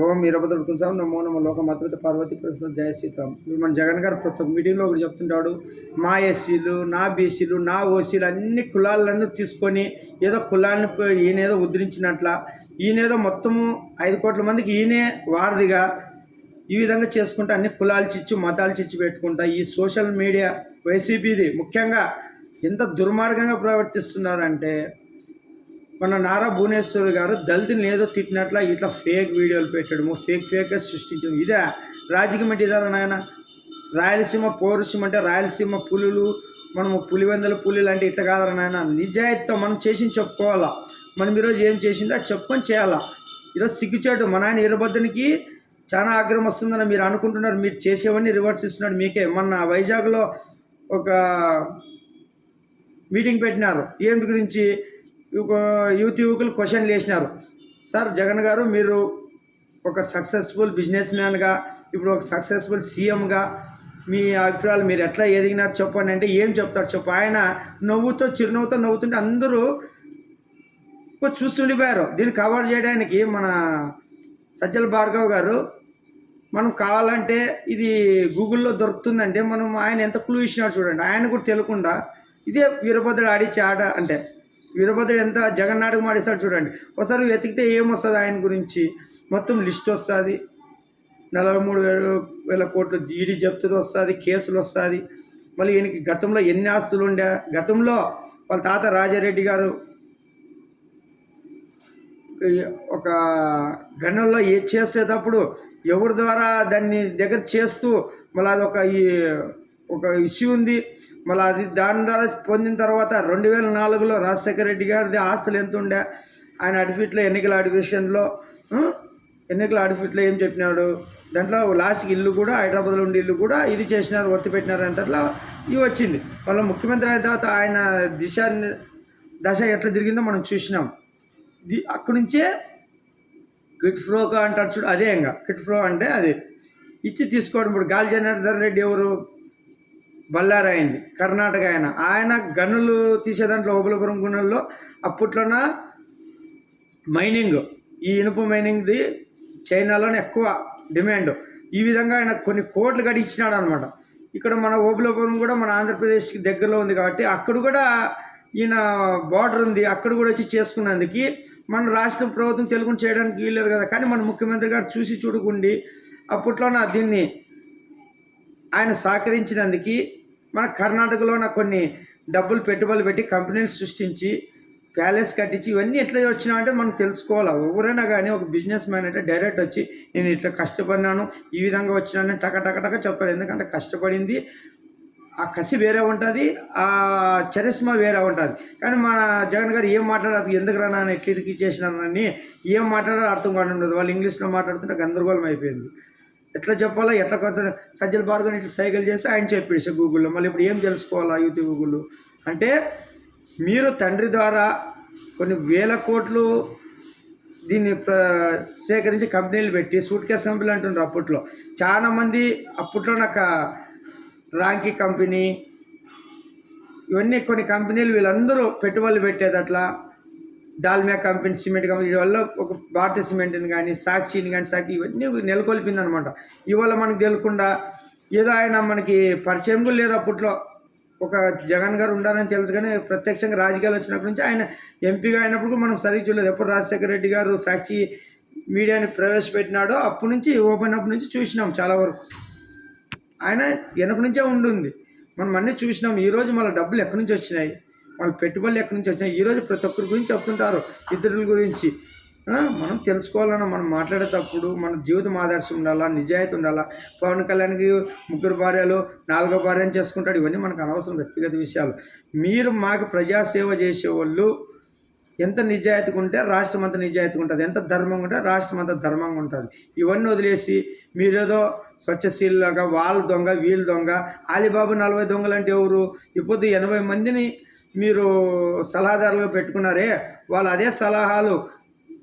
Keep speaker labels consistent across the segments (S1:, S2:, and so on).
S1: ఓం వీరభద్రుడు కుసాం నమో నమో లోకమాతృత Parvati professor జయ సీతారాం. ఇప్పుడు మన జగన్ గారు ప్రతి ఒక్క మీటింగ్లో ఒకటి చెప్తుంటాడు, మా ఎస్సీలు, నా బీసీలు, నా ఓసీలు అన్ని కులాలను తీసుకొని ఏదో కులాన్ని ఈయనేదో ఉద్ధరించినట్ల, ఈయనేదో మొత్తము 5 కోట్ల మందికి ఈయనే వారధిగా ఈ విధంగా చేసుకుంటా అన్ని కులాలు చిచ్చు మతాలు చిచ్చు పెట్టుకుంటా ఈ సోషల్ మీడియా వైసీపీది ముఖ్యంగా ఎంత దుర్మార్గంగా ప్రవర్తిస్తున్నారంటే, మన నారా భువనేశ్వర్ గారు దళితులను ఏదో తిట్టినట్ల ఇట్లా ఫేక్ వీడియోలు పెట్టడము, ఫేక్గా సృష్టించడం, ఇదే రాజకీయం అంటే ఇదారా నాయన. రాయలసీమ పౌరుషం అంటే రాయలసీమ పులులు, మనము పులివెందల పులులు అంటే ఇట్లా కాదరా నాయన. నిజాయితీతో మనం చేసింది చెప్పుకోవాలా, మనం ఈరోజు ఏం చేసిందో అది చెప్పుకొని చేయాలా. ఈరోజు సిగ్గుచేటు మన ఆయన వీరభద్రునికి చాలా ఆగ్రహం వస్తుందని మీరు అనుకుంటున్నారు, మీరు చేసేవన్నీ రివర్స్ ఇస్తున్నాడు మీకే. మొన్న వైజాగ్లో ఒక మీటింగ్ పెట్టినారు, ఏంటి గురించి యువకులు క్వశ్చన్లు వేసినారు. సార్ జగన్ గారు, మీరు ఒక సక్సెస్ఫుల్ బిజినెస్ మ్యాన్గా, ఇప్పుడు ఒక సక్సెస్ఫుల్ సీఎంగా మీ అభిప్రాయాలు మీరు ఎట్లా ఎదిగినారు చెప్పండి అంటే ఏం చెప్తారు చెప్పు. ఆయన చిరునవ్వుతో నవ్వుతుంటే అందరూ చూస్తుండిపోయారు. దీన్ని కవర్ చేయడానికి మన సజ్జల భార్గవ్ గారు, మనం కావాలంటే ఇది గూగుల్లో దొరుకుతుందంటే మనం ఆయన ఎంత క్లూ ఇచ్చినాడు చూడండి. ఆయన కూడా తెలియకుండా ఇదే వీరభద్రుడు ఆడిచ్చే ఆట అంటే, వీరభద్రుడు ఎంత జగన్నాటకం ఆడిస్తాడు చూడండి. ఒకసారి వెతికితే ఏమొస్తుంది ఆయన గురించి, మొత్తం లిస్ట్ వస్తుంది. 43,000 కోట్లు ఈడీ జప్తుది వస్తుంది, కేసులు వస్తుంది. మళ్ళీ ఈయనకి గతంలో ఎన్ని ఆస్తులు ఉండే, గతంలో వాళ్ళ తాత రాజారెడ్డి గారు ఒక గన్నుల్లో చేసేటప్పుడు ఎవరి ద్వారా దాన్ని దగ్గర చేస్తూ మళ్ళీ అదొక ఒక ఇష్యూ ఉంది. మళ్ళీ అది దాని ద్వారా పొందిన తర్వాత 2004లో రాజశేఖర రెడ్డి గారిది ఆస్తులు ఎంత ఉండే, ఆయన అడిఫిట్లో ఎన్నికల అడిఫిట్లో ఏం చెప్పినాడు, దాంట్లో లాస్ట్కి ఇల్లు కూడా హైదరాబాద్లో ఉండే ఇల్లు కూడా ఇది చేసినారు, ఒత్తి పెట్టినారు అంతట్లా ఇవి వచ్చింది. మళ్ళీ ముఖ్యమంత్రి అయిన తర్వాత ఆయన దశ ఎట్లా తిరిగిందో మనం చూసినాం. అక్కడి నుంచే కిట్ ఫ్రోగా అంటారు చూడు, అదే ఇంకా కిట్ ఫ్రో అంటే అది ఇచ్చి తీసుకోవడం. ఇప్పుడు గాలి జనార్దన్ రెడ్డి ఎవరు, బళ్ళారి అయింది, కర్ణాటక ఆయన గనులు తీసే దాంట్లో ఓబులపురం గుణంలో అప్పట్లోన మైనింగ్, ఈ ఇనుప మైనింగ్ది చైనాలోనే ఎక్కువ డిమాండ్. ఈ విధంగా ఆయన కొన్ని కోట్లు గడిచినాడు అనమాట. ఇక్కడ మన ఓబులపురం కూడా మన ఆంధ్రప్రదేశ్కి దగ్గరలో ఉంది కాబట్టి అక్కడ కూడా ఈయన బార్డర్ ఉంది, అక్కడ కూడా వచ్చి చేసుకున్నందుకు మన రాష్ట్ర ప్రభుత్వం తెలుగుని చేయడానికి వీల్లేదు కదా. కానీ మన ముఖ్యమంత్రి గారు చూసి చూడకుండి అప్పట్లోన దీన్ని ఆయన సహకరించినందుకు మన కర్ణాటకలోన కొన్ని డబ్బులు పెట్టుబడులు పెట్టి కంపెనీలు సృష్టించి ప్యాలెస్ కట్టించి ఇవన్నీ ఎట్లా వచ్చినాయంటే మనం తెలుసుకోవాలి. ఎవరైనా కానీ ఒక బిజినెస్ మ్యాన్ అంటే డైరెక్ట్ వచ్చి నేను ఇట్లా కష్టపడినాను, ఈ విధంగా వచ్చినానని టక చెప్పాలి. ఎందుకంటే కష్టపడింది ఆ కసి వేరే ఉంటుంది, ఆ చరిస్మా వేరే ఉంటుంది. కానీ మన జగన్ గారు ఏం మాట్లాడారు, ఎందుకు రానా ఎట్లా ఇరికి చేసినానని ఏం మాట్లాడారో అర్థం కావడం ఉండదు. వాళ్ళు ఇంగ్లీష్లో మాట్లాడుతుంటే గందరగోళం అయిపోయింది. ఎట్లా చెప్పాలో ఎట్లా కొంచెం సజ్జల భార్గవ్ ఇట్లా సైకిల్ చేసి ఆయన చెప్పేసి గూగుల్లో. మళ్ళీ ఇప్పుడు ఏం తెలుసుకోవాలా యూట్యూబ్ గూగుల్ అంటే, మీరు తండ్రి ద్వారా కొన్ని వేల కోట్లు దీన్ని సేకరించి కంపెనీలు పెట్టి సూట్ కేస్ కంపెనీలు అంటున్నారు. అప్పట్లో చాలామంది, అప్పట్లో నాకు రాంకీ కంపెనీ ఇవన్నీ కొన్ని కంపెనీలు వీళ్ళందరూ పెట్టుబడులు పెట్టేది. అట్లా దాల్మియా కంపెనీ, సిమెంట్ కంపెనీ వల్ల ఒక భారతీయ సిమెంట్ని కానీ సాక్షిని కానీ ఇవన్నీ నెలకొల్పింది అనమాట. ఇవాళ మనకు తెలియకుండా ఏదో ఆయన మనకి పరిచయం కూడా లేదు. అప్పట్లో ఒక జగన్ గారు ఉండాలని తెలుసు, కానీ ప్రత్యక్షంగా రాజకీయాలు వచ్చినప్పటి నుంచి ఆయన ఎంపీగా అయినప్పుడు మనం సరిగ్గా చూడలేదు. ఎప్పుడు రాజశేఖర రెడ్డి గారు సాక్షి మీడియాని ప్రవేశపెట్టినాడో అప్పటి నుంచి ఓపెన్ అప్పటి నుంచి చూసినాం. చాలా వరకు ఆయన వెనక నుంచే ఉంటుంది, మనం అన్నీ చూసినాం. ఈరోజు మళ్ళీ డబ్బులు ఎక్కడి నుంచి వచ్చినాయి, వాళ్ళ పెట్టుబడులు ఎక్కడి నుంచి వచ్చినాయి, ఈరోజు ప్రతి ఒక్కరి గురించి చెప్తుంటారు, ఇతరుల గురించి. మనం తెలుసుకోవాలన్నా మనం మాట్లాడేటప్పుడు మన జీవితం ఆదర్శం ఉండాలా, నిజాయితీ ఉండాలా. పవన్ కళ్యాణ్కి 3 భార్యలు 4వ భార్యను చేసుకుంటాడు, ఇవన్నీ మనకు అనవసరం వ్యక్తిగత విషయాలు. మీరు మాకు ప్రజాసేవ చేసేవాళ్ళు ఎంత నిజాయితీగా ఉంటే రాష్ట్రం అంతా నిజాయితీగా ఉంటుంది, ఎంత ధర్మంగా ఉంటే రాష్ట్రం అంతా ధర్మంగా ఉంటుంది. ఇవన్నీ వదిలేసి మీరేదో స్వచ్ఛశీలుగా వాళ్ళ దొంగ వీళ్ళ దొంగ, అలీబాబు 40 దొంగలు అంటే ఎవరు? ఇప్పుడు 80 మందిని మీరు సలహాదారులుగా పెట్టుకున్నారే, వాళ్ళు అదే సలహాలు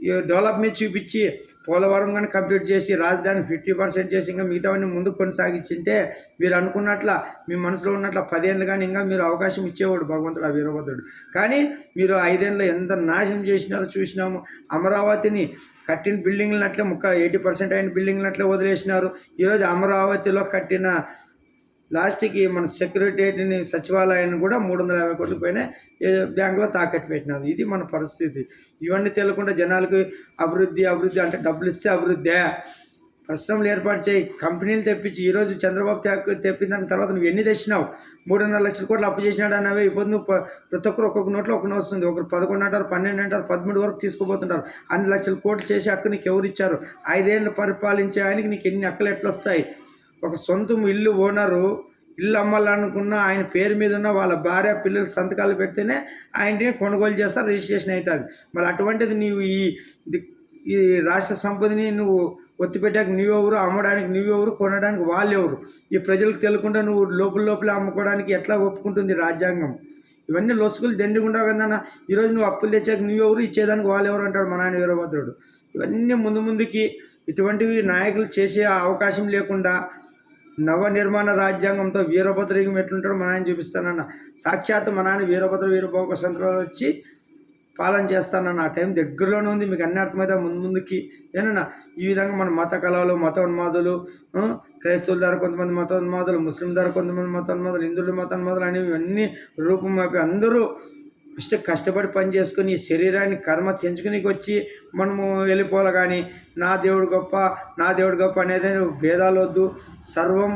S1: ఈ డెవలప్ మీద చూపించి పోలవరం కానీ కంప్లీట్ చేసి రాజధాని 50% చేసి ఇంకా మిగతావన్నీ ముందుకు కొనసాగించింటే మీరు అనుకున్నట్ల మీ మనసులో ఉన్నట్ల 10 ఏళ్ళు కానీ ఇంకా మీరు అవకాశం ఇచ్చేవాడు భగవంతుడు ఆ వీరభద్రుడు. కానీ మీరు 5 ఏళ్ళు ఎంత నాశనం చేసినారో చూసినాము. అమరావతిని కట్టిన బిల్డింగ్లను అట్లే 80% అయిన బిల్డింగ్లను అట్లే వదిలేసినారు. ఈరోజు అమరావతిలో కట్టిన లాస్ట్కి మన సెక్రటేరియట్ని సచివాలయాన్ని కూడా 350 కోట్ల పైన బ్యాంకులో తాకట్టు పెట్టినారు. ఇది మన పరిస్థితి. ఇవన్నీ తెలియకుండా జనాలకు అభివృద్ధి అంటే డబ్బులు ఇస్తే అభివృద్ధే, పరిశ్రమలు ఏర్పాటు చేయి, కంపెనీలు తెప్పించి. ఈరోజు చంద్రబాబు తెప్పిన దాని తర్వాత నువ్వు ఎన్ని తెచ్చినావు? 3.5 లక్షల కోట్లు అప్పు చేసినాడు అన్నవే. ఇప్పుడు నువ్వు ప్రతి ఒక్కరు ఒక్కొక్క నోట్లో ఒక నోట్ వస్తుంది. ఒకరు 11 అంటారు, 12 అంటారు, 13 వరకు తీసుకుపోతుంటారు. అన్ని లక్షల కోట్లు చేసి అక్క నీకు ఎవరు ఇచ్చారు? 5 ఏళ్ళు పరిపాలించే ఆయనకి నీకు ఎన్ని అక్కలు ఎట్లా వస్తాయి? ఒక సొంతం ఇల్లు ఓనరు ఇల్లు అమ్మాలనుకున్న ఆయన పేరు మీద ఉన్న వాళ్ళ భార్య పిల్లలు సంతకాలు పెడితేనే ఆయనని కొనుగోలు చేస్తారు, రిజిస్ట్రేషన్ అవుతుంది. మరి అటువంటిది నీవు ఈ రాష్ట్ర సంపదని నువ్వు ఒత్తిపెట్టాక నువ్వెవరు, అమ్మడానికి నువ్వెవరు, కొనడానికి వాళ్ళెవరు? ఈ ప్రజలకు తెలియకుండా నువ్వు లోపల అమ్ముకోవడానికి ఎట్లా ఒప్పుకుంటుంది రాజ్యాంగం? ఇవన్నీ లొసుగులు దండిగుండా కదన్న. ఈరోజు నువ్వు అప్పులు తెచ్చాక నువ్వెవరు, ఇచ్చేదానికి వాళ్ళెవరు అంటాడు మా నాయన వీరభద్రుడు. ఇవన్నీ ముందుకి ఇటువంటివి నాయకులు చేసే అవకాశం లేకుండా నవనిర్మాణ రాజ్యాంగంతో వీరభద్రయుగం ఎట్లుంటాడో మా నాయన చూపిస్తానన్న. సాక్షాత్ మా నాయన వీరభద్ర సంతరాలు వచ్చి పాలన చేస్తానన్న. ఆ టైం దగ్గరలోనే ఉంది. మీకు అన్ని అర్థమైతే ముందుకి ఏనన్నా ఈ విధంగా మన మత కళలు, మతోన్మాదులు, క్రైస్తవుల ద్వారా కొంతమంది మతోన్మాదులు, ముస్లిం ద్వారా కొంతమంది మతోన్మాదులు, హిందువుల మతోన్మాదులు అనేవి ఇవన్నీ రూపం మాపి అందరూ కష్టపడి పని చేసుకుని ఈ శరీరాన్ని కర్మ తెంచుకుని వచ్చి మనము వెళ్ళిపోవాలి. కానీ నా దేవుడు గొప్ప అనేది భేదాలు వద్దు. సర్వం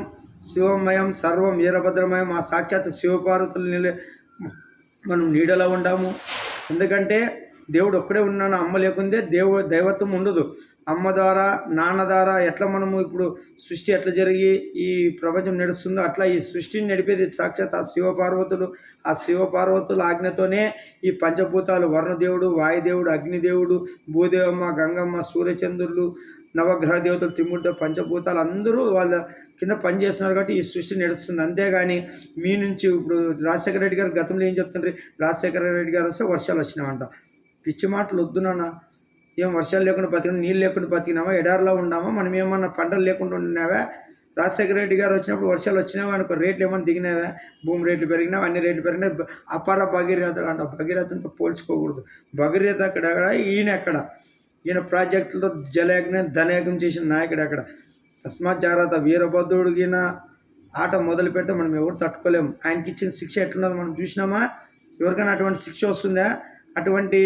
S1: శివమయం, సర్వం వీరభద్రమయం. ఆ సాక్షాత్ శివపార్వతులు మనం నీడలో ఉండాము. ఎందుకంటే దేవుడు ఒక్కడే ఉన్నాను. అమ్మ లేకుందే దైవత్వం ఉండదు. అమ్మ ద్వారా, నాన్న ద్వారా ఎట్లా మనము ఇప్పుడు సృష్టి ఎట్లా జరిగి ఈ ప్రపంచం నడుస్తుందో అట్లా ఈ సృష్టిని నడిపేది సాక్షాత్ ఆ శివపార్వతులు. ఆ శివపార్వతుల ఆజ్ఞతోనే ఈ పంచభూతాలు వర్ణదేవుడు, వాయుదేవుడు, అగ్నిదేవుడు, భూదేవమ్మ, గంగమ్మ, సూర్యచంద్రులు, నవగ్రహ దేవతలు, త్రిమూర్తి, పంచభూతాలు అందరూ వాళ్ళ కింద పనిచేస్తున్నారు కాబట్టి ఈ సృష్టి నడుస్తుంది. అంతేగాని మీ నుంచి ఇప్పుడు రాజశేఖర రెడ్డి గారు గతంలో ఏం చెప్తుండ్రి? రాజశేఖర రెడ్డి గారు వస్తే వర్షాలు వచ్చినామంట. పిచ్చి మాటలు వద్దు నాన్న. ఏం వర్షాలు లేకుండా బతికినా, నీళ్ళు లేకుండా బతికినావా? ఎడారిలో ఉన్నామా? మనం ఏమన్నా పంటలు లేకుండా ఉండినావా? రాజశేఖర రెడ్డి గారు వచ్చినప్పుడు వర్షాలు వచ్చినావా అనుకో, రేట్లు ఏమన్నా దిగినావా? భూమి రేట్లు పెరిగినావా? అన్ని రేట్లు పెరిగినా. అపార భగీరథలు అంట. భగీరథంతో పోల్చుకోకూడదు. భగీరథ అక్కడ, ఈయన ఎక్కడ? ఈయన ప్రాజెక్టులతో జలయజ్ఞం ధనయజ్ఞం చేసిన నాయకుడు అక్కడ. తస్మాత్ జాగ్రత్త. వీరభద్రుడు ఈయన ఆట మొదలు పెడితే మనం ఎవరు తట్టుకోలేము. ఆయనకి ఇచ్చిన శిక్ష ఎట్లున్నదో మనం చూసినామా? ఎవరికైనా అటువంటి శిక్ష వస్తుందా? అటువంటి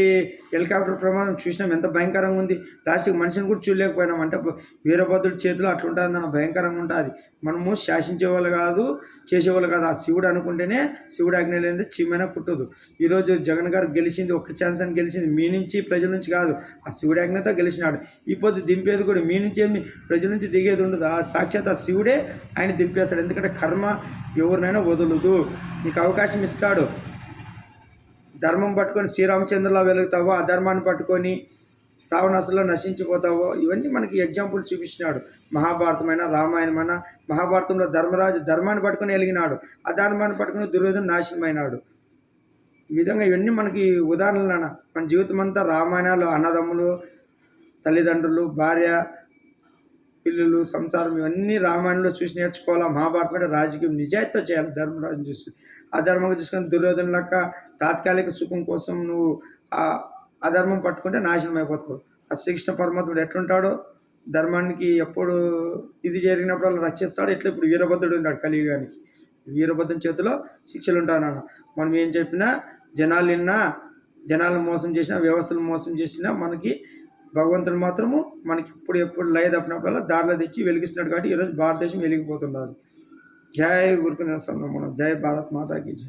S1: హెలికాప్టర్ ప్రమాదం చూసినాం, ఎంత భయంకరంగా ఉంది. లాస్ట్కి మనిషిని కూడా చూడలేకపోయినాం. అంటే వీరభద్రుడి చేతిలో అట్లుంటుంది అన్న, భయంకరంగా ఉంటుంది. మనము శాసించేవాళ్ళు కాదు, చేసేవాళ్ళు కాదు. ఆ శివుడు అనుకుంటేనే శివుడు ఆజ్ఞ లేనిదే చీమైనా పుట్టదు. ఈరోజు జగన్ గారు గెలిచింది ఒక్క ఛాన్స్ అని గెలిచింది. మీ నుంచి ప్రజల నుంచి కాదు, ఆ శివుడి ఆజ్ఞతో గెలిచినాడు. ఈ పొద్దు దింపేది కూడా మీ నుంచి ఏమి ప్రజల నుంచి దిగేది ఉండదు. ఆ సాక్షాత్ ఆ శివుడే ఆయన దింపేస్తాడు. ఎందుకంటే కర్మ ఎవరినైనా వదలదు. నీకు అవకాశం ఇస్తాడు. ధర్మం పట్టుకొని శ్రీరామచంద్రలా వెలుగుతావో, అధర్మాన్ని పట్టుకొని రావణాసులో నశించిపోతావో, ఇవన్నీ మనకి ఎగ్జాంపుల్ చూపించినాడు. మహాభారతమైన, రామాయణమైన. మహాభారతంలో ధర్మరాజు ధర్మాన్ని పట్టుకొని వెలిగినాడు, అధర్మాన్ని పట్టుకొని దుర్యోధన నాశనమైనాడు. ఈ విధంగా ఇవన్నీ మనకి ఉదాహరణలు. మన జీవితం అంతా రామాయణాలు, అన్నదమ్ములు, తల్లిదండ్రులు, భార్య, పిల్లలు, సంసారం, ఇవన్నీ రామాయణంలో చూసి నేర్చుకోవాలా. మహాభారతం అంటే రాజకీయం నిజాయితీతో చేయాలి. ధర్మరాజుని చూసి అధర్మంగా చూసుకొని దుర్యోధన లెక్క తాత్కాలిక సుఖం కోసం నువ్వు అధర్మం పట్టుకుంటే నాశనం అయిపోతావు. ఆ శ్రీకృష్ణ పరమాత్ముడు ఎట్లుంటాడో ధర్మానికి ఎప్పుడు ఇది జరిగినప్పుడు అలా రక్షిస్తాడు. ఇట్లా ఇప్పుడు వీరభద్రుడు ఉన్నాడు కలియుగానికి. వీరభద్రుని చేతిలో శిక్షలు ఉంటానన్న. మనం ఏం చెప్పినా జనాలను మోసం చేసినా, వ్యవస్థను మోసం చేసినా మనకి భగవంతుడు మాత్రము మనకి ఎప్పుడు లయ తప్పినప్పుడల్లా దారిలో తెచ్చి వెలిగిస్తున్నాడు. కాబట్టి ఈరోజు భారతదేశం వెలిగిపోతున్నారు. జై గురుకుల నరసింహ, జై భారత్ మాతాకి జై.